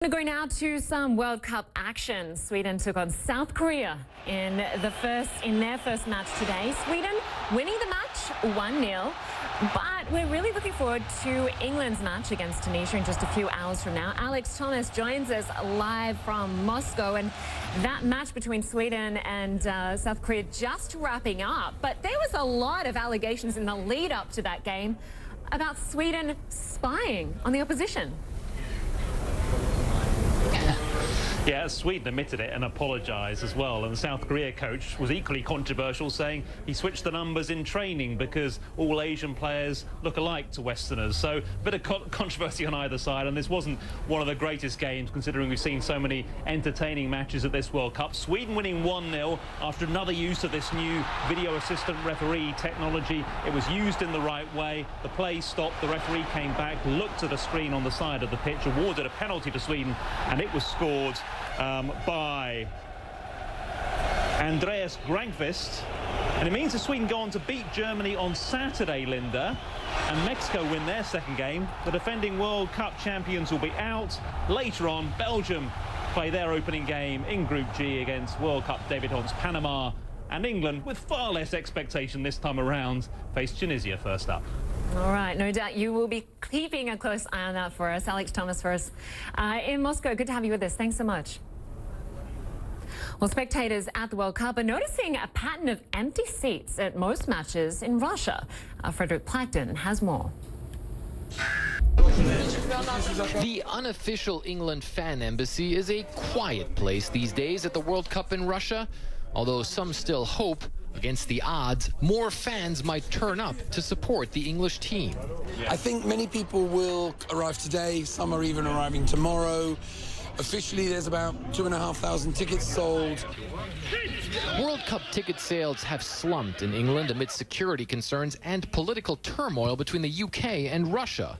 We're going now to some World Cup action. Sweden took on South Korea in their first match today. Sweden winning the match 1-0. But we're really looking forward to England's match against Tunisia in just a few hours from now. Alex Thomas joins us live from Moscow, and that match between Sweden and South Korea just wrapping up. But there was a lot of allegations in the lead up to that game about Sweden spying on the opposition. Yeah, Sweden admitted it and apologised as well. And the South Korea coach was equally controversial, saying he switched the numbers in training because all Asian players look alike to Westerners. So a bit of controversy on either side. And this wasn't one of the greatest games, considering we've seen so many entertaining matches at this World Cup. Sweden winning 1-0 after another use of this new video assistant referee technology. It was used in the right way. The play stopped. The referee came back, looked at a screen on the side of the pitch, awarded a penalty to Sweden, and it was scored by Andreas Grankvist, and it means that Sweden go on to beat Germany on Saturday, Linda, and Mexico win their second game. The defending World Cup champions will be out. Later on, Belgium play their opening game in Group G against World Cup debutants Panama, and England, with far less expectation this time around, face Tunisia first up. All right, no doubt you will be keeping a close eye on that for us. Alex Thomas for us in Moscow. Good to have you with us. Thanks so much. Well, spectators at the World Cup are noticing a pattern of empty seats at most matches in Russia. Frederick Plackton has more. The unofficial England fan embassy is a quiet place these days at the World Cup in Russia, although some still hope, against the odds, more fans might turn up to support the English team. I think many people will arrive today. Some are even arriving tomorrow. Officially, there's about 2,500 tickets sold. World Cup ticket sales have slumped in England amid security concerns and political turmoil between the UK and Russia.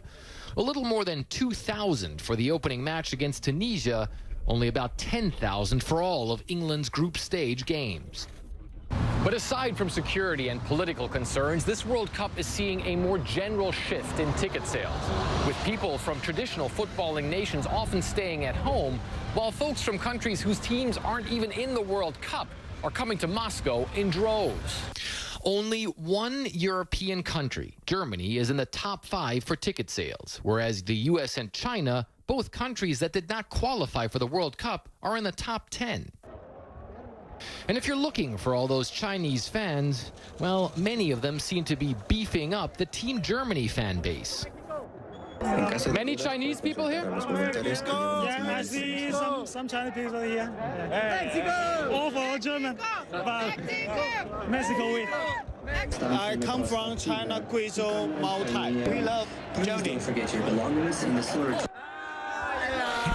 A little more than 2,000 for the opening match against Tunisia, only about 10,000 for all of England's group stage games. But aside from security and political concerns, this World Cup is seeing a more general shift in ticket sales, with people from traditional footballing nations often staying at home, while folks from countries whose teams aren't even in the World Cup are coming to Moscow in droves. Only one European country, Germany, is in the top 5 for ticket sales, whereas the US and China, both countries that did not qualify for the World Cup, are in the top 10. And if you're looking for all those Chinese fans, well, many of them seem to be beefing up the Team Germany fan base. Many Chinese people here? Yeah, I see some Chinese people here. All for German, but Mexico win. I come from China, Guizhou, Maotai. We love Germany. Don't forget your belongings in the storage.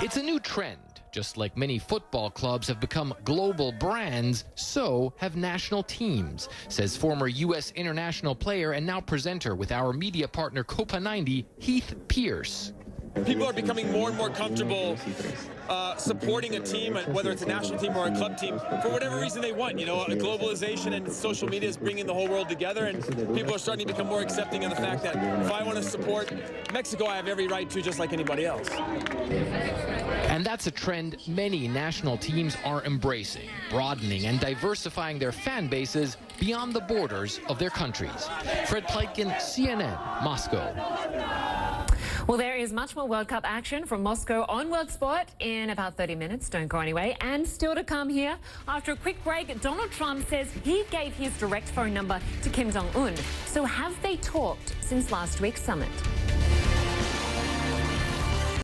It's a new trend. Just like many football clubs have become global brands, so have national teams, says former U.S. international player and now presenter with our media partner Copa 90, Heath Pierce. People are becoming more and more comfortable supporting a team, whether it's a national team or a club team, for whatever reason they want. You know, globalization and social media is bringing the whole world together, and people are starting to become more accepting of the fact that if I want to support Mexico, I have every right to, just like anybody else. And that's a trend many national teams are embracing, broadening and diversifying their fan bases beyond the borders of their countries. Fred Pleitgen, CNN, Moscow. Well, there is much more World Cup action from Moscow on World Sport in about 30 minutes. Don't go anyway. And still to come here, after a quick break, Donald Trump says he gave his direct phone number to Kim Jong-un. So have they talked since last week's summit?